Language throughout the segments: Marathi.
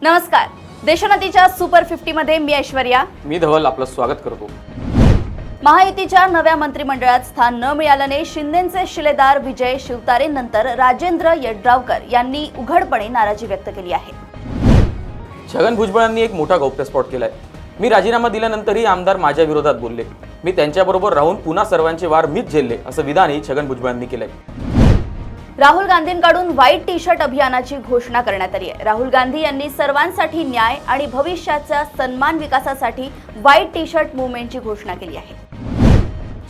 नमस्कार. देशोन्नतीच्या सुपर 50 मध्ये मी ऐश्वर्या. मी धवल आपलं स्वागत करतो. महायुतीच्या नव्या मंत्रिमंडळात स्थान न मिळाल्याने शिंदेंचे शिलेदार विजय शिवतारेंनंतर राजेंद्र यड्रावकर यांनी उघडपणे नाराजी व्यक्त केली आहे. छगन भुजबळांनी एक मोठा गौप्यस्फोट केलाय. मी राजीनामा दिल्यानंतरही आमदार माझ्या विरोधात बोलले. मी त्यांच्याबरोबर राहून पुन्हा सर्वांचे वार मीच झेलले असं विधानही छगन भुजबळांनी केलंय. राहुल गांधींकडून व्हाईट टी शर्ट अभियानाची घोषणा करण्यात आली आहे. राहुल गांधी यांनी सर्वांसाठी न्याय आणि भविष्याच्या सन्मान विकासासाठी व्हाईट टी शर्ट मुवमेंटची घोषणा केली आहे.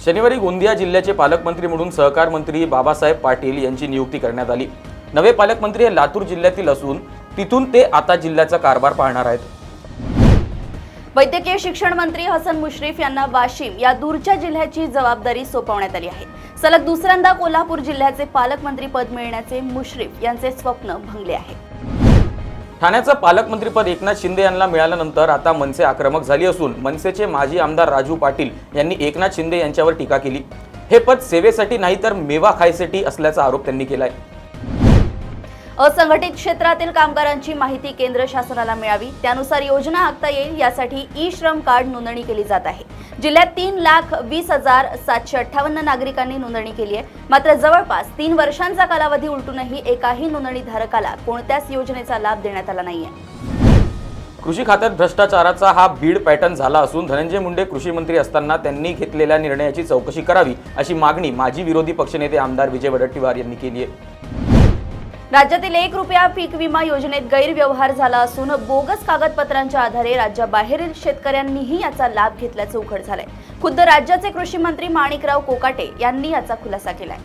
शनिवारी गोंदिया जिल्ह्याचे पालकमंत्री म्हणून सहकार मंत्री बाबासाहेब पाटील यांची नियुक्ती करण्यात आली. नवे पालकमंत्री हे लातूर जिल्ह्यातील असून तिथून ते आता जिल्ह्याचा कारभार पाहणार आहेत. वैद्यकीय शिक्षण मंत्री हसन मुश्रीफ यांना वाशिम या दूरच्या जिल्ह्याची जबाबदारी सोपवण्यात आली आहे. सलग दुसऱ्यांदा कोल्हापूर जिल्ह्याचे पालकमंत्री पद मिळण्याचे मुश्रीफ यांचे स्वप्न भंगले आहे. ठाण्याचं पालकमंत्रीपद एकनाथ शिंदे यांना मिळाल्यानंतर आता मनसे आक्रमक झाली असून मनसेचे माजी आमदार राजू पाटील यांनी एकनाथ शिंदे यांच्यावर टीका केली. हे पद सेवेसाठी नाही तर मेवा खायसाठी असल्याचा आरोप त्यांनी केलाय. असंघटित क्षेत्रातील कामगारांची माहिती केंद्र शासनाला मिळावी, त्यानुसार योजना आखता येईल यासाठी ई श्रम कार्ड नोंदणी केली जात आहे. जिल्ह्यात 3,20,758 नागरिकांनी नोंदणी केली आहे. मात्र जवळपास 3 वर्षांचा कालावधी उलटूनही एकाही नोंदणीधारकाला कोणत्याच योजनेचा लाभ देण्यात आला नाहीये. कृषी खात्यात भ्रष्टाचाराचा हा बीड पॅटर्न झाला असून धनंजय मुंडे कृषी मंत्री असताना त्यांनी घेतलेल्या निर्णयाची चौकशी करावी अशी मागणी माजी विरोधी पक्षनेते आमदार विजय वडेट्टीवार यांनी केली आहे. राज्यातील 1 रुपया पीक विमा योजनेत गैरव्यवहार झाला असून बोगस कागदपत्रांच्या आधारे राज्याबाहेरील शेतकऱ्यांनीही याचा लाभ घेतल्याचं उघड झालंय. खुद्द राज्याचे कृषी मंत्री माणिकराव कोकाटे यांनी याचा खुलासा केलाय.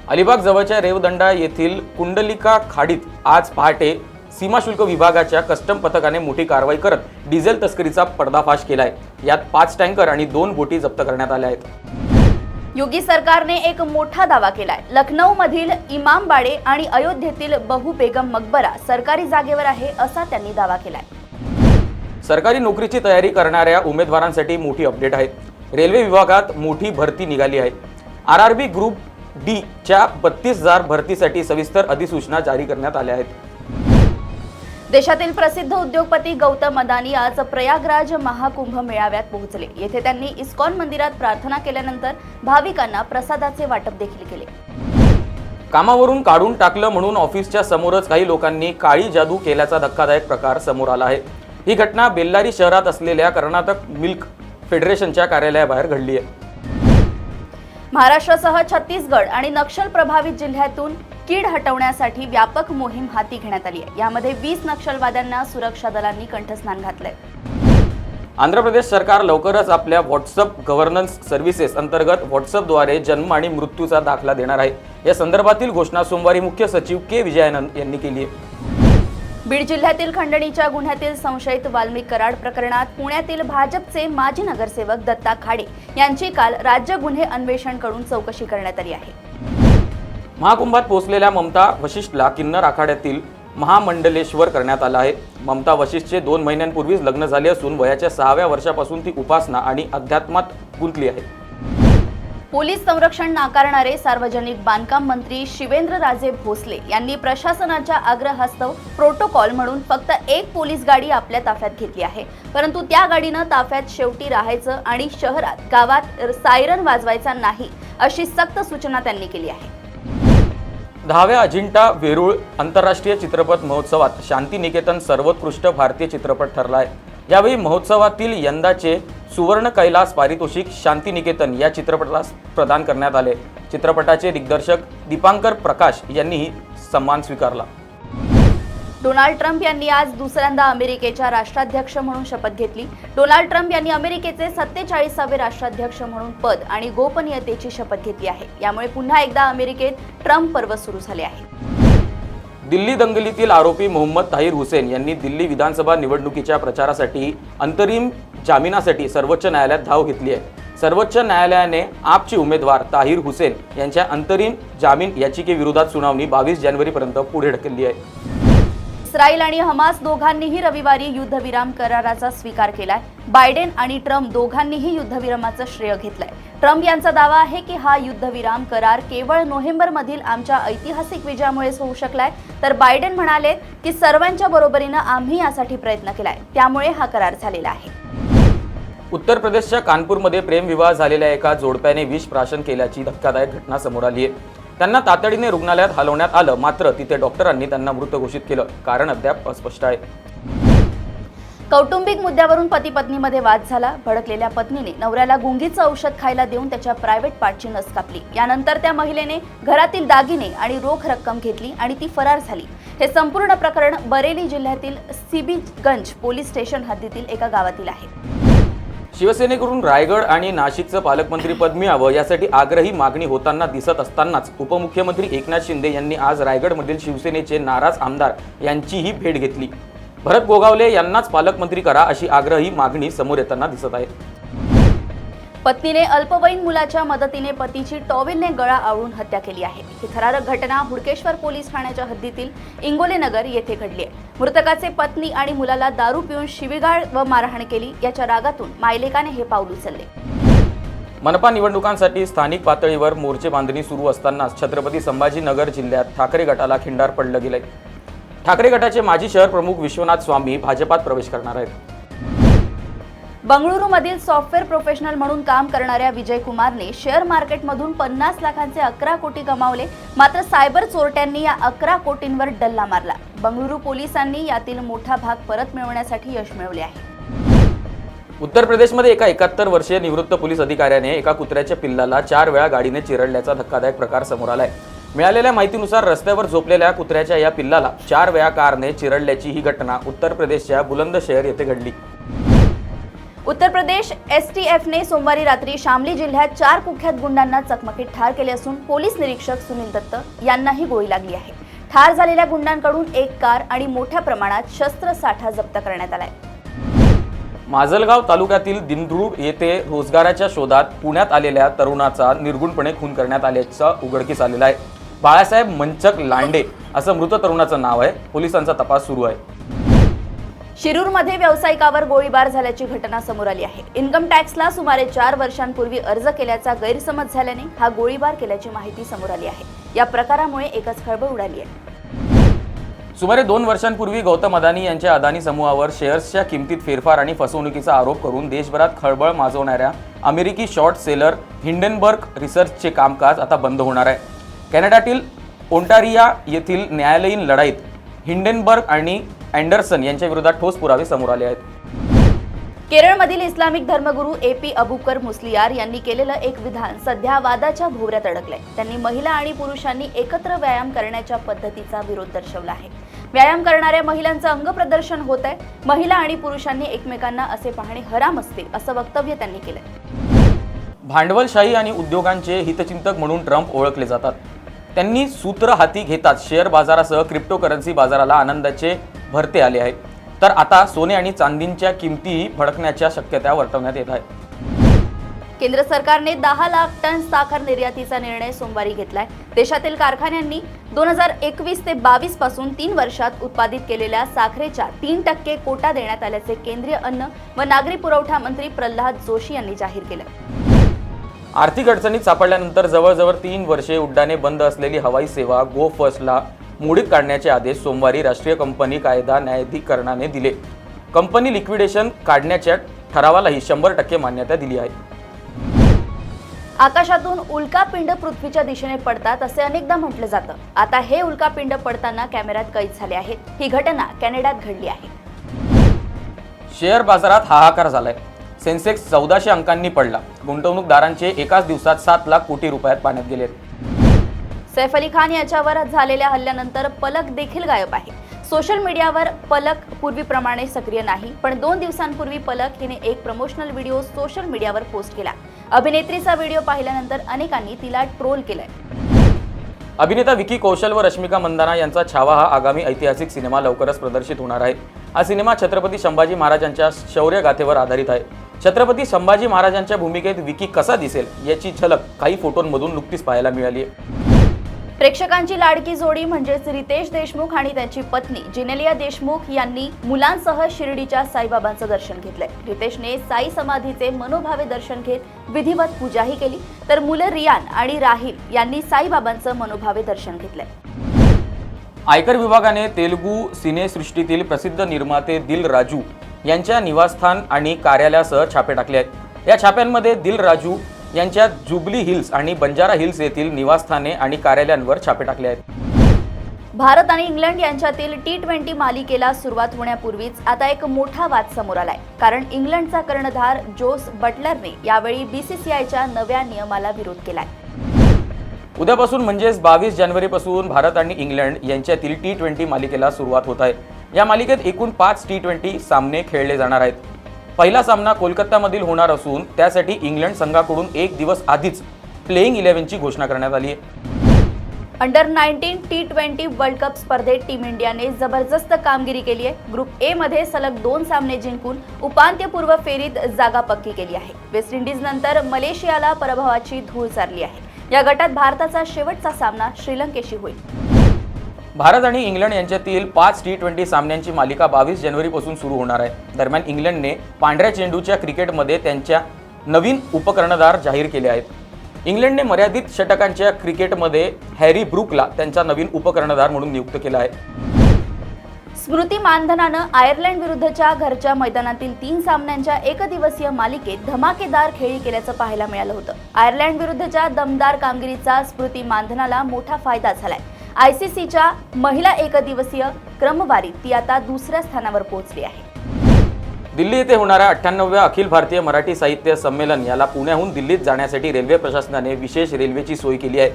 अलिबाग जवळच्या रेवदंडा येथील कुंडलिका खाडीत आज पहाटे सीमाशुल्क विभागाच्या कस्टम पथकाने मोठी कारवाई करत डिझेल तस्करीचा पर्दाफाश केलाय. यात 5 टँकर आणि 2 बोटी जप्त करण्यात आल्या आहेत. योगी सरकारने एक मोठा दावा केलाय. लखनौमधील इमामबाडे आणि अयोध्येतील बहु बेगम मकबरा सरकारी जागेवर आहे असा त्यांनी दावा केलाय. सरकारी नोकरीची तयारी करणाऱ्या उमेदवारांसाठी मोठी अपडेट आहे. रेल्वे विभागात मोठी भरती निघाली आहे. आरआरबी ग्रुप डी च्या 32,000 भरतीसाठी सविस्तर अधिसूचना जारी करण्यात आल्या आहेत. देशातील प्रसिद्ध उद्योगपती गौतम अदानी आज प्रयागराज महाकुंभ मेळाव्यात पोहोचले. येथे त्यांनी इस्कॉन मंदिरात प्रार्थना केल्यानंतर भाविकांना प्रसादाचे वाटप देखील केले. कामावरून काढून टाकलं म्हणून ऑफिसच्या समोरच काही लोकांनी काळी जादू केल्याचा धक्कादायक प्रकार समोर आला आहे. ही घटना बेल्लारी शहरात असलेल्या कर्नाटक मिल्क फेडरेशनच्या कार्यालयाबाहेर घडली आहे. महाराष्ट्रासह छत्तीसगड आणि नक्षल प्रभावित जिल्ह्यातून कीड हटवण्यासाठी व्यापक मोहीम हाती घेण्यात आली आहे. यामध्ये 20 नक्षलवाद्यांना सुरक्षा दलांनी कंठस्नान घातलंय. आंध्र प्रदेश सरकार लवकरच आपल्या व्हॉट्सअप गव्हर्नन्स सर्व्हिसेस अंतर्गत व्हॉट्सअपद्वारे जन्म आणि मृत्यूचा दाखला देणार आहे. या संदर्भातील घोषणा सोमवारी मुख्य सचिव के विजयानंद यांनी केली आहे. बीड जिल्ह्यातील खंडणीच्या गुन्ह्यातील संशयित वाल्मिक कराड प्रकरणात पुण्यातील भाजपचे माजी नगरसेवक दत्ता खाडे यांची काल राज्य गुन्हे अन्वेषणकडून चौकशी करण्यात आली आहे. महाकुंभात पोहोचलेल्या ममता वशिष्ठला किन्नर आखाड्यातील महामंडलेश्वर करण्यात आला आहे. ममता वशिष्ठचे 2 महिन्यांपूर्वीच लग्न झाले असून वयाच्या 6व्या वर्षापासून ती उपासना आणि अध्यात्मात गुंतली आहे. पोलीस संरक्षण नाकारणारे सार्वजनिक बांधकाम मंत्री शिवेंद्रराजे भोसले यांनी प्रशासनाच्या आग्रहास्तव प्रोटोकॉल म्हणून फक्त 1 पोलीस गाडी आपल्या ताफ्यात घेतली आहे. परंतु त्या गाडीनं ताफ्यात शेवटी राहायचं आणि शहरात गावात सायरन वाजवायचा नाही अशी सक्त सूचना त्यांनी केली आहे. 10व्या अजिंठा वेरूळ आंतरराष्ट्रीय चित्रपट महोत्सवात शांतिनिकेतन सर्वोत्कृष्ट भारतीय चित्रपट ठरला आहे. यावेळी महोत्सवातील यंदाचे सुवर्ण कैलास पारितोषिक शांतिनिकेतन या चित्रपटास प्रदान करण्यात आले. चित्रपटाचे दिग्दर्शक दीपांकर प्रकाश यांनीही सन्मान स्वीकारला. डोनाल्ड ट्रम्प यांनी आज दुसऱ्यांदा अमेरिकेच्या राष्ट्राध्यक्ष म्हणून शपथ घेतली. डोनाल्ड ट्रम्प यांनी अमेरिकेचे 47वे राष्ट्राध्यक्ष म्हणून पद आणि गोपनीयतेची शपथ घेतली आहे. यामुळे पुन्हा एकदा अमेरिकेत ट्रम्प पर्व सुरू झाले आहे. दिल्ली दंगलीतील आरोपी मोहम्मद ताहिर हुसेन यांनी दिल्ली विधानसभा निवडणुकीच्या प्रचारासाठी अंतरिम जामिनासाठी सर्वोच्च न्यायालयात धाव घेतली आहे. सर्वोच्च न्यायालयाने आपचे उमेदवार ताहिर हुसेन यांच्या अंतरिम जामीन याचिकेविरोधात सुनावणी 22 जानेवारीपर्यंत पुढे ढकलली आहे. इस्रायल आणि हमास दोघांनीही रविवारी युद्धविराम कराराचा स्वीकार केलाय. बायडेन आणि ट्रम्प दोघांनीही युद्धविरामाचं श्रेय घेतलंय. ट्रम्प यांचा दावा आहे की हा युद्धविराम करार केवळ नोव्हेंबरमधील आमच्या ऐतिहासिक विजयामुळेच होऊ शकलाय, तर बायडेन म्हणाले की सर्वांच्या बरोबरीनं आम्ही यासाठी प्रयत्न केलाय, त्यामुळे हा करार झालेला आहे. उत्तर प्रदेशच्या कानपूरमध्ये प्रेमविवाह झालेल्या एका जोडप्याने विष प्राशन केल्याची धक्कादायक घटना समोर आली आहे. त्यांना तातडीने रुग्णालयात हलवण्यात आलं, मात्र तिथे डॉक्टरांनी त्यांना मृत घोषित केलं. कारण अद्याप अस्पष्ट आहे. कौटुंबिक मुद्द्यावरून पती पत्नीमध्ये वाद झाला. भडकलेल्या पत्नीने नवऱ्याला गुंगीचं औषध खायला देऊन त्याच्या प्रायव्हेट पार्टची नस कापली. यानंतर त्या महिलेने घरातील दागिने आणि रोख रक्कम घेतली आणि ती फरार झाली. हे संपूर्ण प्रकरण बरेली जिल्ह्यातील सिबीगंज पोलीस स्टेशन हद्दीतील एका गावातील आहे. शिवसेनेकडून रायगड आणि नाशिकचं पालकमंत्रीपद मिळावं यासाठी आग्रही मागणी होताना दिसत असतानाच उपमुख्यमंत्री एकनाथ शिंदे यांनी आज रायगडमधील शिवसेनेचे नाराज आमदार यांचीही भेट घेतली. भरत गोगावले यांनाच पालकमंत्री करा अशी आग्रही मागणी समोर येताना दिसत आहे. पत्नीने अल्पवयीन मुलाच्या मदतीने पतीची टॉवेलने गळा आवळून हत्या केली आहे. ही थरारक घटना हुडकेश्वर पोलीस ठाण्याच्या हद्दीतील इंगोले नगर येथे घडली आहे. मृतकाचे पत्नी आणि मुलाला दारू पिऊन शिवीगाळ व मारहाण केली. याच्या रागातून मायलेकाने हे पाऊल उचलले. मनपा निवडणुकांसाठी स्थानिक पातळीवर मोर्चे बांधणी सुरू असतानाच छत्रपती संभाजीनगर जिल्ह्यात ठाकरे गटाला खिंडार पडलं गेलंय. ठाकरे गटाचे माजी शहर प्रमुख विश्वनाथ स्वामी भाजपात प्रवेश करणार आहेत. बंगळुरूमधील सॉफ्टवेअर प्रोफेशनल म्हणून काम करणाऱ्या विजय कुमारने शेअर मार्केटमधून 50 लाखांचे 11 कोटी गमावले. मात्र सायबर चोरट्यांनी या 11 कोटींवर डल्ला मारला. बंगळुरू पोलिसांनी यातील मोठा भाग परत मिळवण्यासाठी यश मिळवले आहे. उत्तर प्रदेशमध्ये एका 71 वर्षीय निवृत्त पोलीस अधिकाऱ्याने एका कुत्र्याच्या पिल्लाला 4 वेळा गाडीने चिरडल्याचा धक्कादायक प्रकार समोर आलाय. मिळालेल्या माहितीनुसार रस्त्यावर झोपलेल्या कुत्र्याच्या या पिल्लाला 4 वेळा कारने चिरडल्याची ही घटना उत्तर प्रदेशच्या बुलंदशहर येथे घडली. उत्तर प्रदेश एसटीएफने सोमवारी रात्री शामली जिल्ह्यात 4 कुख्यात गुंडांना चकमकीत ठार केले असून पोलीस निरीक्षक सुनील दत्त यांनाही गोळी लागली आहे. ठार झालेल्या गुंडांकडून एक कार आणि मोठ्या प्रमाणात शस्त्रसाठा जप्त करण्यात आलाय. माजलगाव तालुक्यातील दिंडूर येथे रोजगाराच्या शोधात पुण्यात आलेल्या तरुणाचा निर्गुणपणे खून करण्यात आल्याचं उघडकीस आलेलं आहे. बाळासाहेब मंचक लांडे असं मृत तरुणाचं नाव आहे. पोलिसांचा तपास सुरू आहे. शिरूरमध्ये व्यावसायिकावर गोळीबार झाल्याची घटना समोर आली आहे. इन्कम टॅक्सला सुमारे 4 वर्षांपूर्वी अर्ज केल्याचा गैरसमज झाल्याने हा गोळीबार केल्याची माहिती समोर आली आहे. या प्रकारामुळे एकच खळबळ उडाली आहे. सुमारे 2 वर्षांपूर्वी गौतम अदानी यांच्या अदानी समूहावर शेअर्सच्या किमतीत फेरफार आणि फसवणुकीचा आरोप करून देशभरात खळबळ माजवणाऱ्या अमेरिकी शॉर्ट सेलर हिंडनबर्ग रिसर्चचे कामकाज आता बंद होणार आहे. कॅनडातील ओंटारिया येथील न्यायालयीन लढाईत हिंडनबर्ग आणि अँडरसन यांच्या विरोधात ठोस पुरावे समोर आले आहेत. केरळमधील इस्लामिक धर्मगुरू एपी अबुकर मुस्लियार यांनी केलेलं एक विधान सध्या वादाच्या भोवऱ्यात अडकलंय. त्यांनी महिला आणि पुरुषांनी एकत्र व्यायाम करण्याच्या पद्धतीचा विरोध दर्शवला आहे. व्यायाम करणाऱ्या महिलांचं अंग प्रदर्शन होत आहे. महिला आणि पुरुषांनी एकमेकांना असे पाहणे हराम असते असं वक्तव्य त्यांनी केलंय. भांडवलशाही आणि उद्योगांचे हितचिंतक म्हणून ट्रम्प ओळखले जातात. त्यांनी सूत्र हाती घेताच शेअर बाजारासह क्रिप्टोकरन्सी बाजाराला आनंदाचे भरते आले आहे. तर आता सोने आणि चांदींच्या किमतीही भडकण्याच्या शक्यता वर्तवण्यात येत आहेत. केंद्र सरकारने 10 लाख टन साखर निर्यातीचा निर्णय सोमवारी घेतलाय. देशातील कारखान्यांनी 2021 ते 22 पासून 3 वर्षात उत्पादित केलेल्या साखरेच्या 3% कोटा देण्यात आल्याचे केंद्रीय अन्न व नागरी पुरवठा मंत्री प्रल्हाद जोशी यांनी जाहीर केलं. आर्थिक अडचणीत सापडल्यानंतर जवळजवळ 3 वर्षे उड्डाणे बंद असलेली हवाई सेवा गो फर्स्टला मोडीत काढण्याचे आदेश सोमवारी राष्ट्रीय कंपनी कायदा न्यायाधिकरणाने दिले. कंपनी लिक्विडेशन काढण्याच्या ठरावालाही 100% मान्यता दिली आहे. आकाशातून उल्कापिंड पृथ्वीच्या दिशेने पडतात असे अनेकदा म्हटलं जातं. आता हे उल्कापिंड पडताना कॅमेऱ्यात कैद झाले आहेत. ही घटना कॅनडात घडली आहे. शेअर बाजारात हाहाकार झालाय. सेन्सेक्स 1400 अंकांनी पडला. गुंतवणूकदारांचे एकाच दिवसात 7 लाख कोटी रुपयात पाण्यात गेलेत. सैफ अली खान याच्यावर झालेल्या हल्ल्यानंतर पलक देखील गायब आहे. सोशल मीडियावर पलक पूर्वीप्रमाणे सक्रिय नाही, पण 2 दिवसांपूर्वी पलक हिने एक प्रमोशनल व्हिडिओ सोशल मीडियावर पोस्ट केला. अभिनेत्रीचा व्हिडिओ पाहिल्यानंतर अनेकांनी तिला ट्रोल केलंय. अभिनेता विकी कौशल व रश्मिका मंदाना यांचा छावा हा आगामी ऐतिहासिक सिनेमा लवकरच प्रदर्शित होणार आहे. हा सिनेमा छत्रपती संभाजी महाराजांच्या शौर्यगाथेवर आधारित आहे. छत्रपती संभाजी महाराजांच्या भूमिकेत विकी कसा दिसेल याची झलक काही फोटोंमधून नुकतीच पाहायला मिळाली आहे. प्रेक्षकांची लाडकी जोडी म्हणजेच रितेश देशमुख आणि त्यांची पत्नी जिनेलिया देशमुख यांनी मुलांसह शिर्डीच्या साईबाबांचं दर्शन घेतलंय। रितेशने साई समाधीचे मनोभावे दर्शन घेत विधिवत पूजाही केली, तर मुलं रियान आणि राहिल यांनी साईबाबांचं मनोभावे दर्शन घेतलंय। आयकर विभागाने तेलुगू सिनेसृष्टीतील प्रसिद्ध निर्माते दिल राजू यांच्या निवासस्थान आणि कार्यालयासह छापे टाकले आहेत। या छाप्यांमध्ये दिल राजू यांच्या जुबली हिल्स आणि बंजारा हिल्स येथील निवासस्थाने आणि कार्यालयांवर छापे टाकले आहेत। भारत आणि इंग्लंड यांच्यातील T20 मालिकेला सुरुवात होण्यापूर्वीच आता एक मोठा वाद समोर आलाय, कारण इंग्लंडचा कर्णधार जोस बटलरने यावेळी BCCIच्या नव्या नियमाला विरोध केलाय। उद्यापासून म्हणजेच 22 जानेवारीपासून भारत आणि इंग्लंड यांच्यातील T20 मालिकेला सुरुवात होत आहे। या मालिकेत एकूण 5 T20 सामने खेळले जाणार आहेत। पहिला सामना कोलकातामधील होणार असून त्यासाठी इंग्लंड संघाकडून एक दिवस आधीच प्लेइंग 11ची घोषणा करण्यात आली आहे। अंडर 19 T20 वर्ल्ड कप स्पर्धेत टीम इंडियाने जबरदस्त कामगिरी केली आहे। ग्रुप ए मध्ये सलग 2 सामने जिंकून उपांत्यपूर्व फेरीत जागा पक्की केली आहे। वेस्ट इंडिज नंतर मलेशियाला पराभवाची धूळ चारली आहे। या गटात भारताचा शेवटचा सामना श्रीलंकेशी होईल। भारत आणि इंग्लंड यांच्यातील 5 T20 सामन्यांची मालिका 22 जानेवारीपासून सुरू होणार आहे। दरम्यान इंग्लंडने पांढऱ्या चेंडूच्या क्रिकेटमध्ये त्यांच्या नवीन उपकर्णधार जाहीर केले आहेत। इंग्लंडने मर्यादित षटकांच्या क्रिकेटमध्ये हॅरी ब्रूकला त्यांचा नवीन उपकर्णधार म्हणून नियुक्त केला आहे। स्मृती मानधनानं आयर्लंड विरुद्धच्या घरच्या मैदानातील 3 सामन्यांच्या एकदिवसीय मालिकेत धमाकेदार खेळी केल्याचं पाहायला मिळालं होतं। आयर्लंड विरुद्धच्या दमदार कामगिरीचा स्मृती मानधनाला मोठा फायदा झालाय। ICCच्या महिला एकदिवसीय क्रमवारीत ती आता दुसऱ्या स्थानावर पोहोचली आहे। दिल्ली येथे होणाऱ्या 98व्या अखिल भारतीय मराठी साहित्य संमेलन याला पुण्याहून दिल्लीत जाण्यासाठी रेल्वे प्रशासनाने विशेष रेल्वेची सोय केली आहे।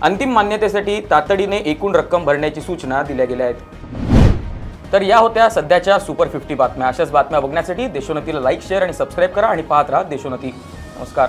अंतिम मान्यतेसाठी तातडीने एकूण रक्कम भरण्याची सूचना दिल्या गेल्या आहेत। तर या होत्या सध्याच्या सुपर 50 बातम्या। अशाच बातम्या बघण्यासाठी देशोन्नतीला लाईक, शेअर आणि सबस्क्राईब करा आणि पाहत राहा देशोन्नती। नमस्कार।